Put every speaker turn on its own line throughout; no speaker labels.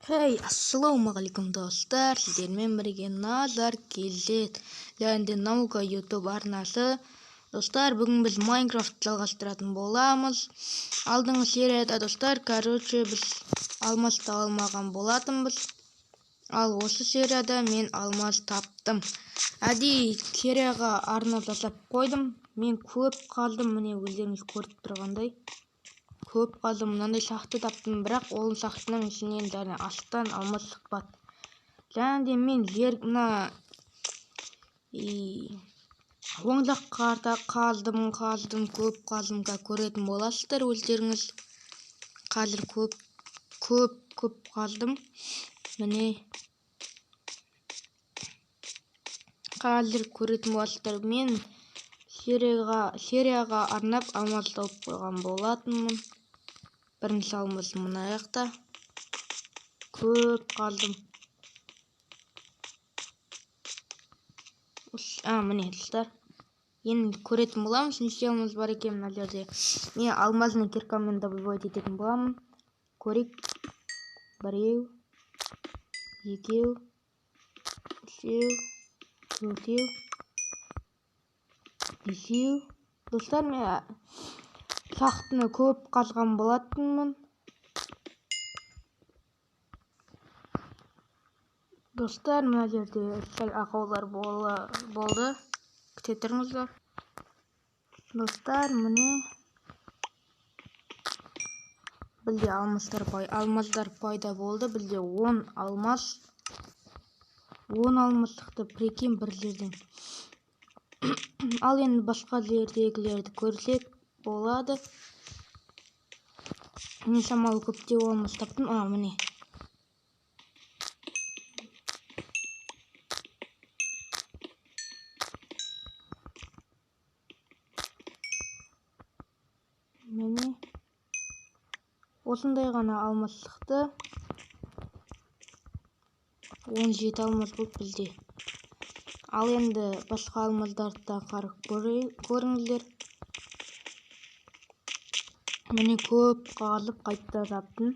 Хей, ассалаумағалейкум достар, сіздермен бірге Назар келеді. Және Наука YouTube арнасы. Достар, бүгін біз Майнкрафт жалғастыратын боламыз. Алдыңғы серияда достар, біз алмаз таба алмаған болатынбыз. Ал осы серияда мен алмаз таптым. Әдейі серияға арнап жасап қойдым. Мен көп қаздым, міне өздеріңіз көріп тұрғандай. Көп қаздым, мынандай шақты таптым, бірақ ол шақтының ішінен және астан алмаз шықпады. Және де мен мына оң жақ қарта қаздым, көп қаздым, көретін боласыздар өздеріңіз. Қазір көп қаздым. Міне қазір көретін боласыздар. Мен серияға арнап алмаз тауып қойған болатынмын. Бірінші алмаз мына жақта. Көп қаздым. Міне достар. Енді көретін боламыз, неше алмаз бар екен мына жерде. Мен алмазның киркамен добывать ететін боламын. Көрейік. 1, 2, 3, 4, 5. Достар, мен шахтыны көп қазған болатынмын. Достар, мына жерде сәл ақаулар болды. Күте тұрыңыздар. Достар, міне бізде алмаздар пайда болды. Бізде 10 алмаз. 10 алмаз шықты, прикинь, бір жерден. Ал енді басқа жердегілерді көрсек болады. Мен шамалы көптеу алмаз таптым. Міне. Міне. Осындай ғана алмаз шықты. 17 алмаз болды бізде. Ал енді басқа алмаздарды да қарап көріңіздер. Міне көп қазып қайта таптым.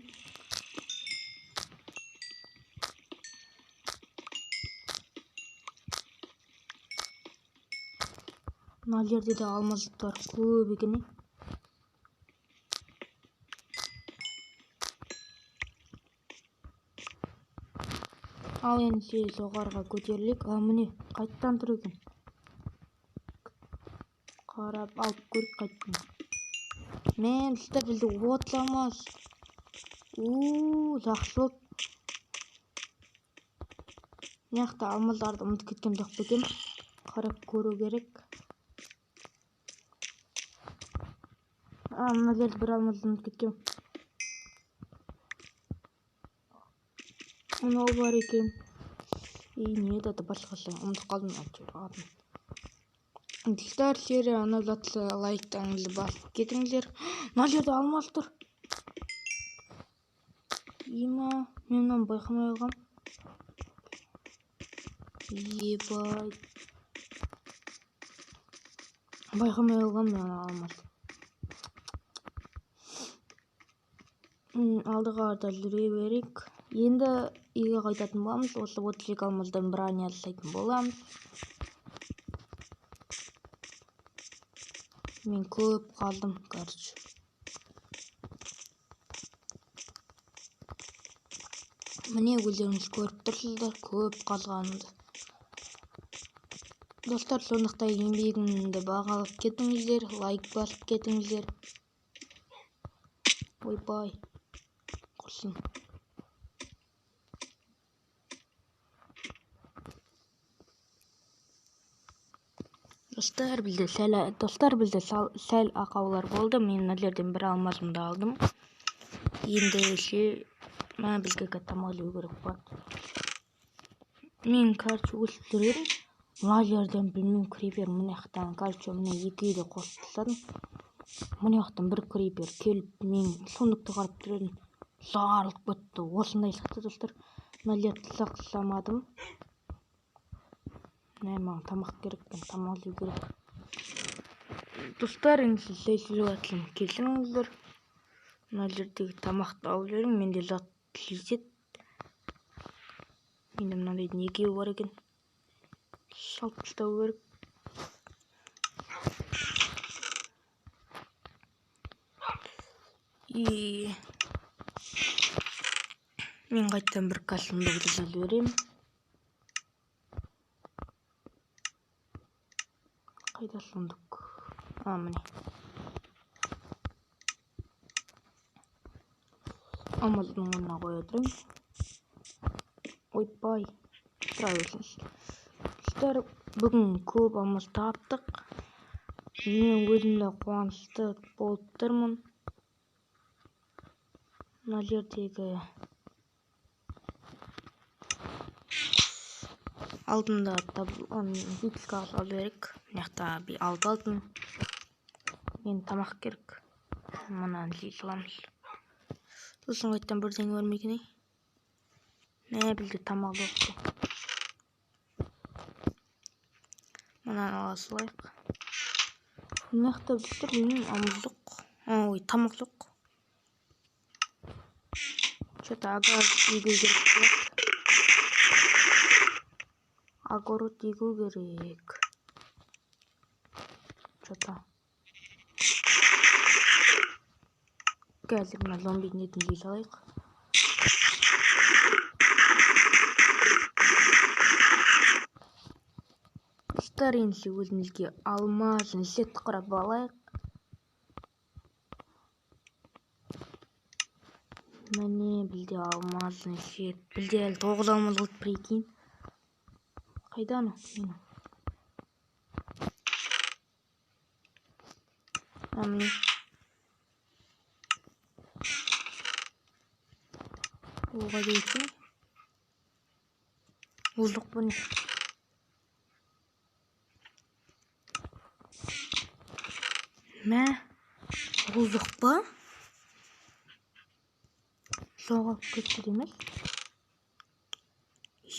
Мына жерде де алмаздар көп екен. Ал енді жоғарға көтерілік. Міне қайттан тұр екен. Қарап алып көріп қайттан. Мен достар, бізде 30 алмаз. Жақсы болды. Мына алмаздарды ұмытып кеткен жоқ екен. Қарап көру керек. Мына жерде бір алмазды ұмытып кеткен. Мынау бар екен. Не еді басқасы, ұмытып қалдым. Достар, серия ұнап жатса лайктарыңызды басып кетіңіздер. Мына жерде алмаз тұр. Мен оны байқамай қалғам. Ебай. Байқамай қалғам мен алмаз. Алдыға қарата жүре берейік. Енді үйге қайтатын боламыз. Осы 32 алмаздан броня жасайтын боламыз. Мен көп қалдым, короче. Міне өздеріңіз көріп тұрсыздар, көп қазғанымды. Достар, сондықтан еңбегімді бағалап кетіңіздер, лайк басып кетіңіздер. Ойбай. Құрсын. Достар, бізде сәл ақаулар болды. Мен мына жерден бір алмазымды алдым. Енді бізге тамақ жеу керек болады. Мен, короче, өсіп жүремін. Мына жерден білмеймін, крипер мына жақтан, короче, міне екеуді қосып тастадым. Мына жақтан бір крипер келіп, мен сундукты қарап тұрдым. Жарылып кетті. Осындай шықты, достар. Мына жерді сақсамадым. Маған тамақ керек, тамақ жеу керек. Достар, енді сәйсіз жатсам келсеңіздер. Мына жердегі тамақты алып жүрмін, менде зат жетеді. Енді мынандайдың екеуі бар екен. Салып тастау керек. Мен қайтадан бір костюмді жасап беремін. Қайда сундук? Міне. Алмаздың орнына қоя тұрайын. Ойпай, тұра берсіңіз. Достар, бүгін көп алмаз таптық. Мен өзім де қуанышты болып тұрмын. Мына жердегі алтында табылған битка алып берейік. Мына жақта 6 алтын. Мен тамақ керек. Мынаны жей саламыз. Сосын қайттан бірдеңе бар ма екен? Не білді, тамақ жоқ. Мынаны ала салайық. Мына жақта достар, алмаз жоқ. Ой, тамақ жоқ. Что-то агар егу керек болады. Огород егу керек. Что-то. Қазір мына зомбидің етін жей салайық. Достар, енді өзімізге алмазын сет құрап алайық. Міне бізде алмазын сет. Бізде әлі 9 алмаз қалды, прикинь. Қайда ана? Міне. Ол қайда екен? Ол жоқ па не? Мә? Ол жоқ па? Соғалып кетті емес?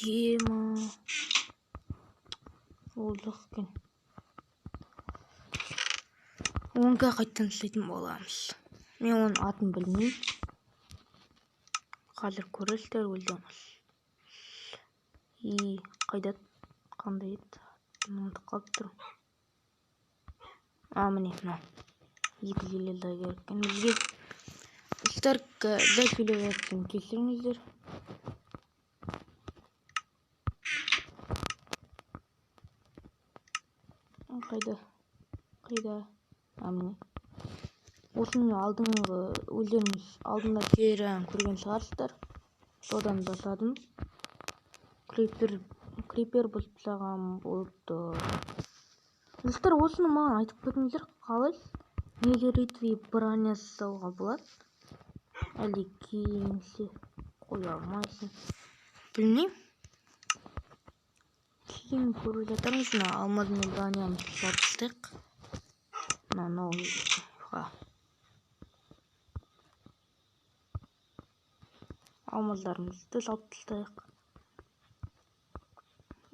Ема. Ол жоқ екен. Онға қайттан істейтін боламыз. Мен оның атын білмеймін. Қазір көресіздер өлдіңіз. Қайда? Қандай еді? Мұнды қалып тұр. Міне мына. 2 железа керек екен бізге. Достар, дәл сөйлеп жатсам кешіріңіздер. Қайда? Міне. Осыны алдыңғы өздеріңіз алдында серияны көрген шығарсыздар. Содан жасадым. Крипер бұзып тастаған болды. Достар, осыны маған айтып кетіңіздер, қалай незеритви броня жасауға болады? Әлде киінсе қоя алмайсың? Білмеймін. Кейін көріп жатармыз. Мына алмазмен бронямыз жасап тастайық. Мына алмаздарымызды салып тастайық.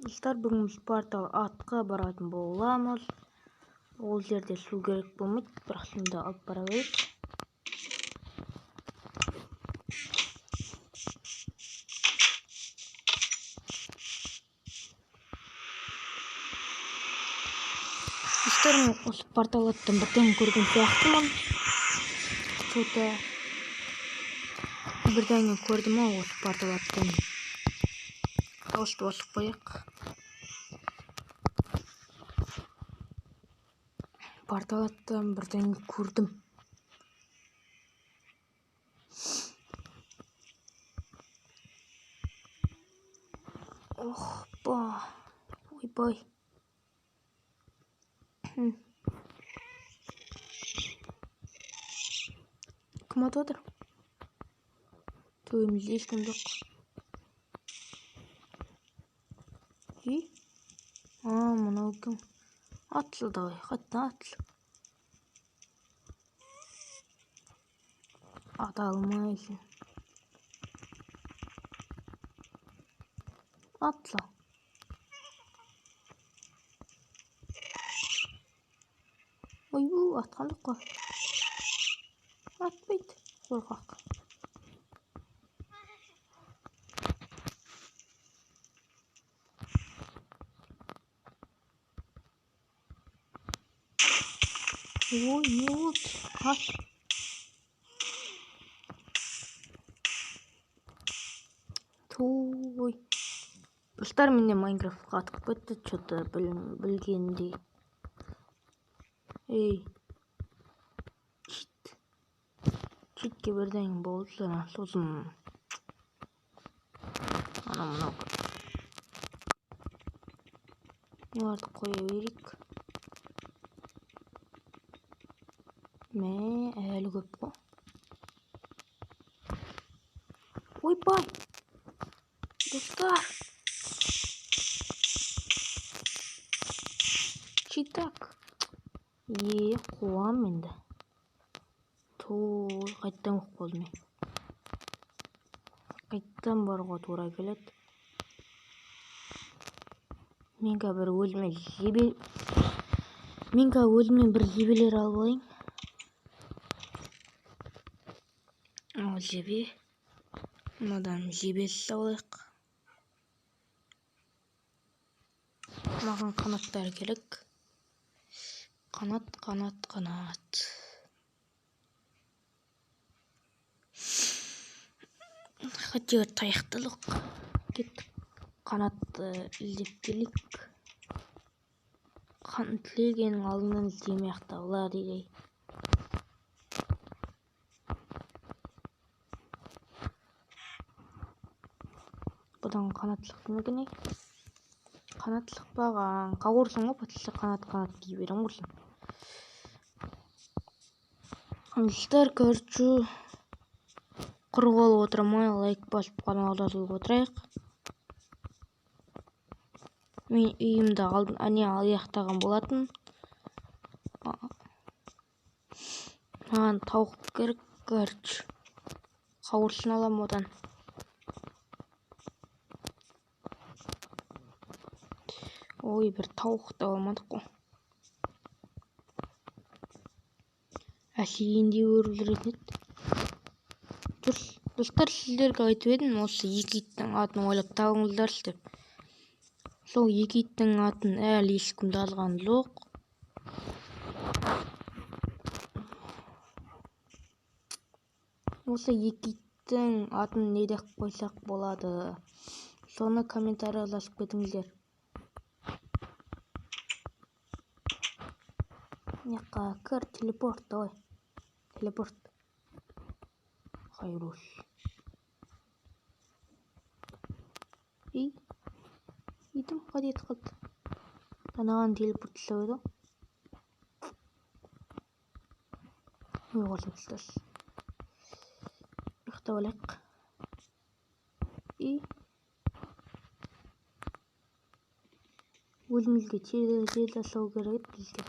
Достар, бүгін біз портал атқа баратын боламыз. Ол жерде су керек болмайды, бірақ şimdi алып бара берейік. Достар, мен осы портал аттан бірден көрген сияқтымын. Что-то бірден көрдім ау осы портал аттан. Дауысты басып қояйық. Портал аттан бірден көрдім. Ба. Ойбай. Кім атып отыр? Төбемізде ешкім жоқ. Мынау кім? Атыл давай, қайттан атыл. Ата алмайсың. Атла. Ой, атқан жоқ қой. Атпайды, қорқақ. Ой, не болды? Ас. Той. Достар, менде Майнкрафт қатып кетті, что-то білгендей. Ей. Читке бірдеңе болды, сосын мынау. Оларды қоя берейік. Әлі көп қой. Ойбай! Достар! Читак! Қуам енді. Қайттан көп болдым. Қайттан баруға тура келеді. Мен өліме бір жебелер алып алайын. Ал жебе. Мынадан жебесі алайық. Маған қанаттар керек. Қанат. Хотя таяқтылық. Кеттік. Қанатты іздеп келейік. Қан тілегенің алдынан іздемей ақтабыла дейді. Бұдан қанатлық демегіне. Қанатлық баған. Қауырсын ғой, патылса қанат кей берем көрсін. Достар, көрші құр болып отырмай, лайк басып каналға жазылып отырайық. Мен үйімді аяқтаған болатын. Маған тауық керек, көрші. Қауырсын алам одан. Ой, бір тауық та алмадық қой. Әшейінде өрілдіретін еді. Достар, сіздерге айтып едім, осы екі иттің атын ойлап табыңыздаршы деп. Сол екі иттің атын әлі ешкім жазған жоқ. Осы екі иттің атын не деп қойсақ болады? Соны комментария жазып кетіңіздер. Яққа кір, телепорт, давай. Телепорт. Хайруш. Итім қадет қалды. Танаған телепорт жасау еді. Ойғалып ұстас. Ұйықтап алайық. Өзімізге тез жасау керек бізге.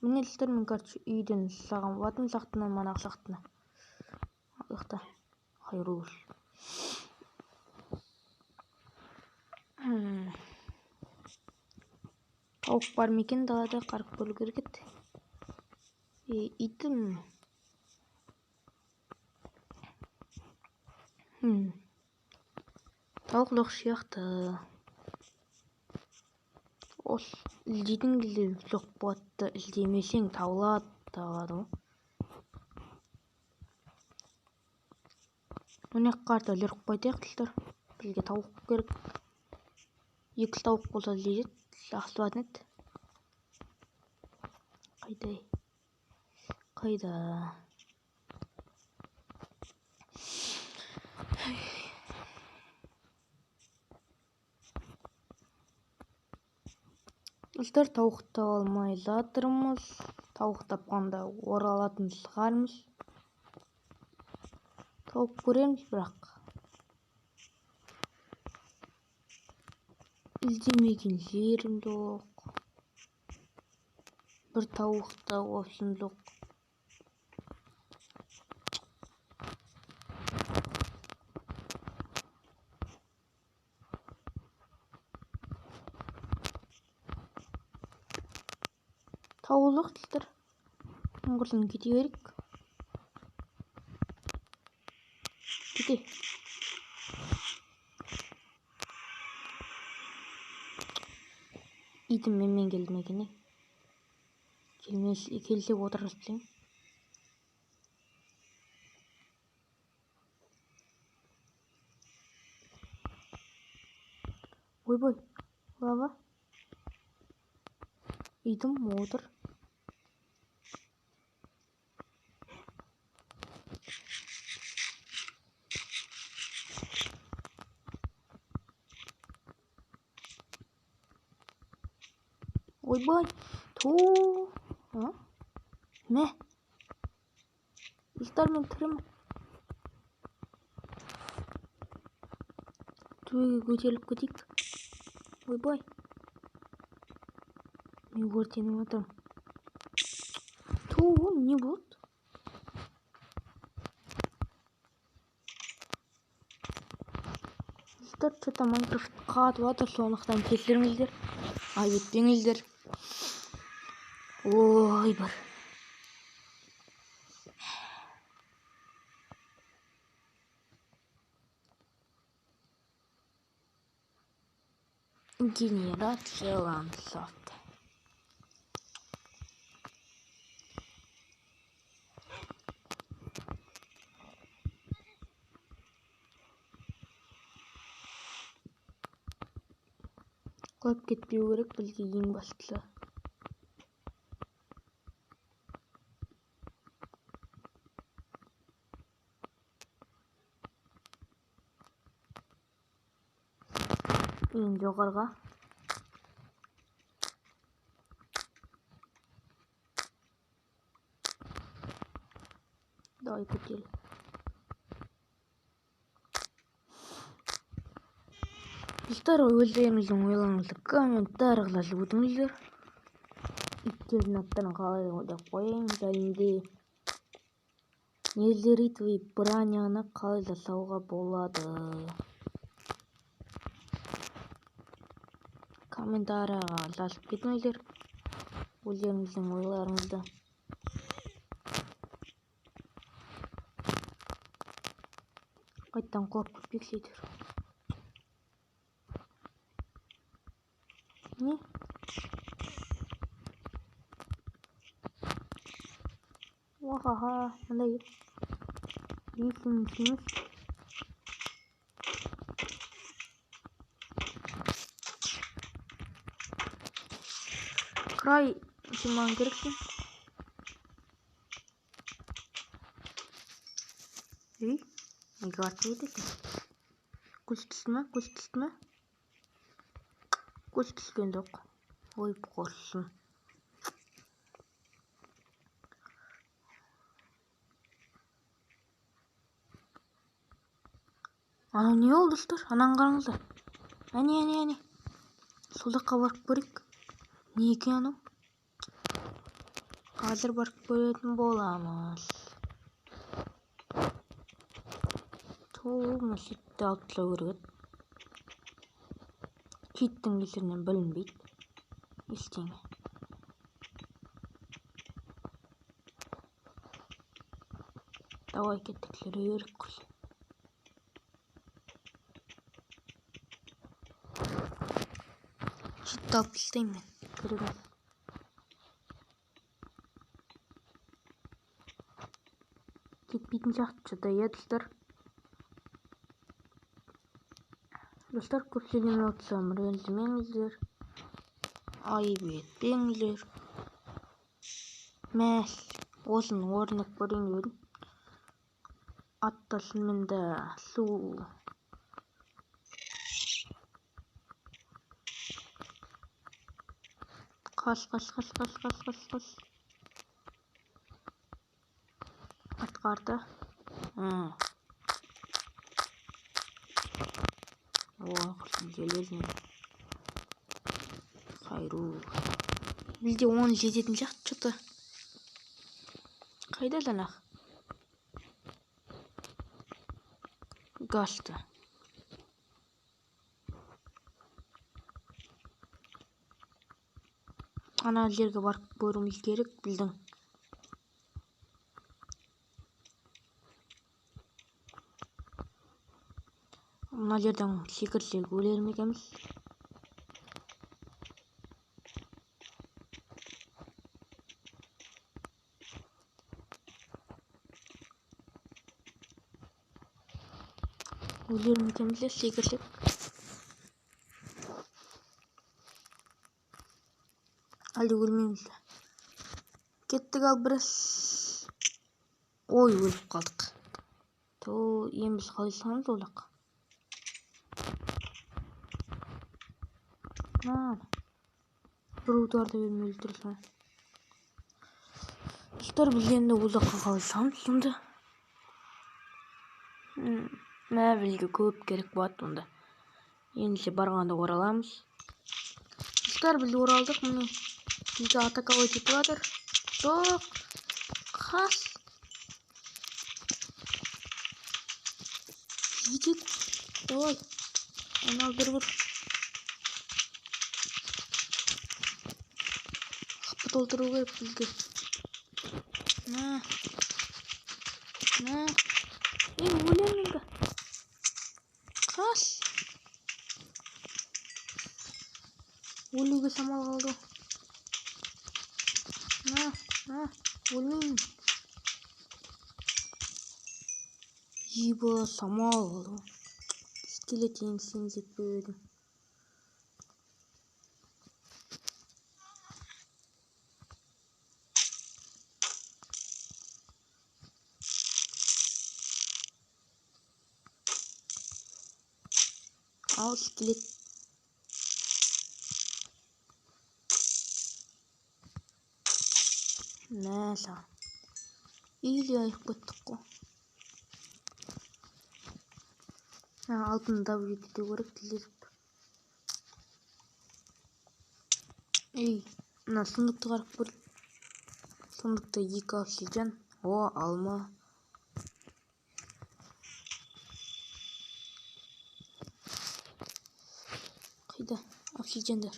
Міне достар, мен короче үйден саған болатын сақтынан манағы сақтына. Ұйықта. Хайруш. Тауық бар ма екен далада, қарып көру керек еді. Итім. Тауық жоқ сияқты. Осы іздейтін кезде жоқ болады, іздемесең табылады ғой. Міне қарта жүріп қайтайық достар. Бізге тауық керек. Екі тауық болса іздейді. Жақсы болатын еді. Қайда? Достар, тауық таба алмай жатырмыз. Тауық тапқанда оралатын шығармыз. Тауық көреміз, бірақ іздемеген жерім жоқ. Бір тауық та опсын жоқ. Тауық достар. Құрсын кете берейік. Кете. Итім менмен келді ме екен? келсек отырғызсаң. Ойбой, лава. Идім, отыр. Ойбай, ту. Мә. Достармен тірім. Төбеге көтеріліп кетейік. Ойбай. Мен өртеніп отырмын. Ту, не болды? Достар, что-то Майнкрафт қатып жатыр, сондықтан кешіріңіздер. Айып етпеңіздер. Ой, бір. Генерация ландшафта. Қойып кетпеу керек, бізге ең бастысы. Ең жоғарыға. Давай көтел. Достар, өздеріңіздің ойларыңызды комментарийға жазып өтіңіздер. Иттердің аттарын қалай деп қояйын, және де незеритовый броняны қалай жасауға болады. Комментарийға жазып кетіңіздер өздеріңіздің ойларыңызды. Қайттан құлап кетпексейдер. Не? Уахаха, мындай дейсіңіз. Край жиман керексің. Ей, неге атпайды екен? Көз түсті ме? Көз түскен жоқ. Ойып қорсын. Анау не ол, достар? Анан қараңыздар. Әне. Сол жаққа барып көрейік. Не екен анау? Қазір барып көретін боламыз. Мәселетті алып тастау керек. Киттің кесірінен білінбейді. Ештеңе. Давай кеттік, жүрейік қой. Читті алып тастаймын мен. Көріңіз. Кетпейтін сияқты, иә, достар. Достар, көрсеткен отсам, ренжімеңіздер. Айып етпеңіздер. Мәс, осын орнық көрейін дедім. Аттасымен де су. Қас. Атқарды. Құрсын железін. Қайру. Бізде 10 жететін шақты что-то. Қайда жанақ? Гасты. Ана жерге барып көруіміз керек біздің. Мына жерден секірсек өлер ме екенбіз? Өлер ме екен біле, секірсек. Әлде өлмейміз. Кеттік ал біраз. Ой, өліп қалдық. Енді біз қалай саламыз олақ. Бір ударды бермей өлтірсін. Достар, біз енді ұзаққа қалай саламыз сонда. Бізде көп керек болады онда. Енді барғанда ораламыз. Достар, біз оралдық. Міне бізді атаковать етіп жатыр. Жоқ. Қас. Жетеді. Давай. Айналдырып. Қапы толтыру керек бізге. Өлемін бе? Қас. Өлуге самал қалды. Өлмеймін. Ебі, самал қалды. Скелет енді сен жетпей едім. Ал скелет. Саған. Или айып кеттік қой. Алтын дабы жетті керек тілеріп. Мына сундықты қарап көр. Сундықта 2 обсидиан. Алма. Қайда обсидиандар?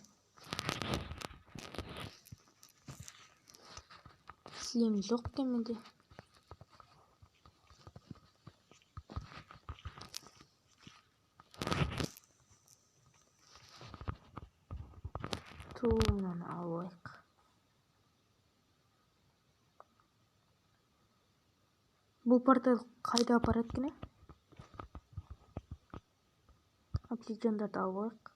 Слем жоқ екен менде. Мынаны алайық. Бұл портал қайда апарады екен? Обсидиандарды алайық.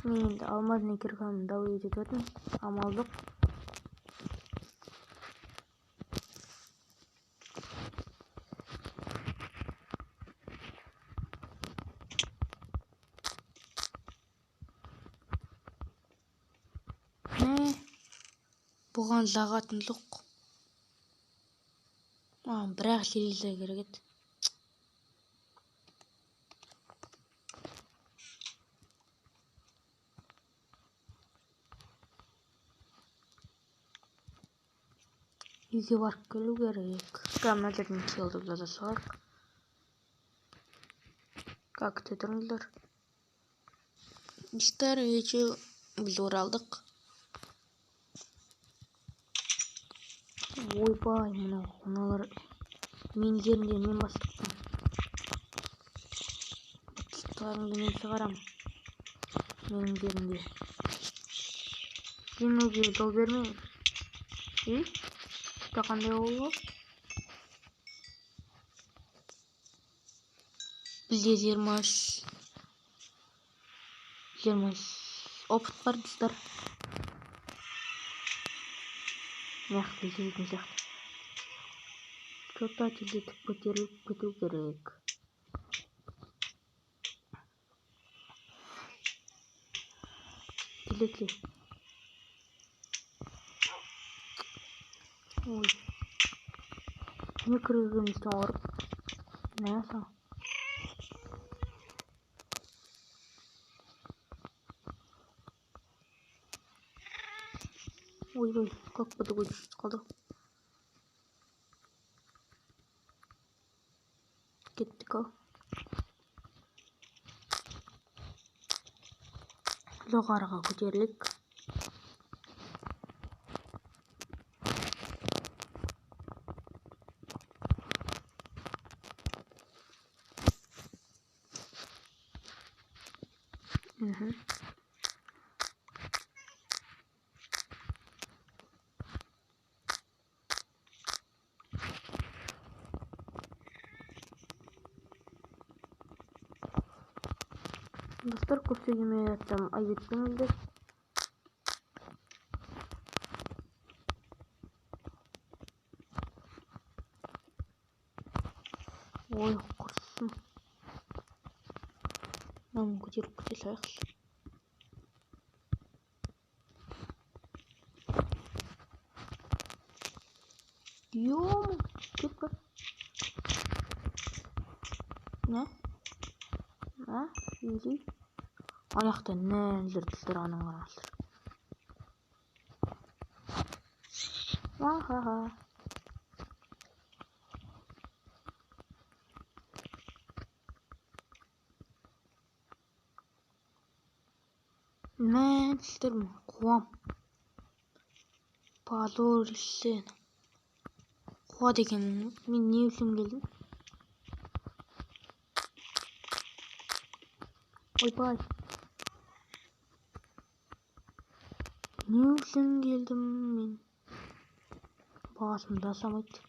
Мен енді алмазный кирканы дабы етіп өтім. Амал жоқ. Бұған жағатын жоқ. Бірақ железа керек еді. Үйге барып келу керек. Мына жерден келдіп жаза салайық. Как тұрыңыздар? Достар, біз оралдық. Ойбай, мыналар мен жерінде мен бастықпын. Бастықтарыңды мен шығарам. Менің жерінде. Жеңуге жол бермеймін. Қандай олу? Бізде 20 опыт бар, достар. Нақты жейтін сияқты. Что-то тездетіп көтеріліп кету керек. Келетле. Ой. Не кіргенімізден орып. Нәсі. Ой, как подгодишь, қалды. Кеттік ал. Жоғарыға көтерілік. Достар, көрсетуге жатсам айып етпеңіздер. Ой, құрсын. Мынаны көтеріп кете салайықшы. Йоу, кетті. Не? Үйрей. Аяқта нәлдір тұстыр аның қарасыр. Ха-ха. Нәлдір ме? Қуам. Палорсен. Қуа деген мен не үшін келдім? Ойбай. Не үшін келдім мен? Басымда самайды.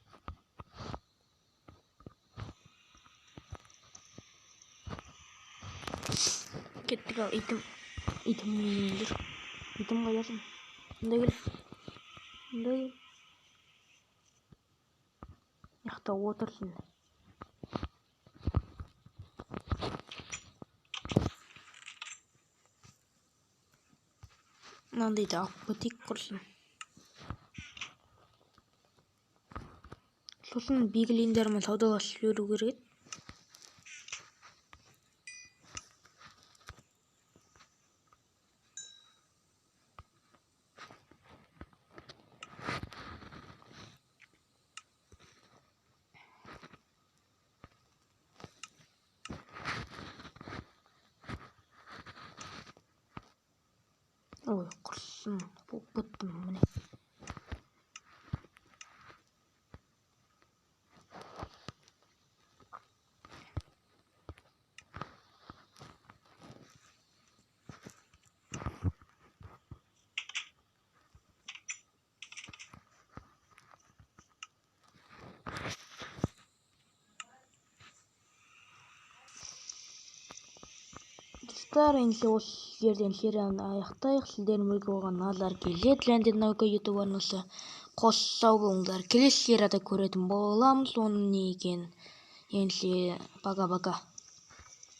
Кеттік ал, итім менендір. Итім қайдасың? Мұнда кел. Яқта отырсын. Мынандайды алып кетейік құрсын. Сосын бигелендермен саудаласып жүру керек. Ой, құрсын, болып біттім міне. Достар, енді осы жерден серияны аяқтайық. Сіздермен бірге болған назар келеді. Және наука YouTube арнасы. Қос сау болыңыздар. Келесі серияда көретін боламыз. Оның не екенін. Енді пока-пока.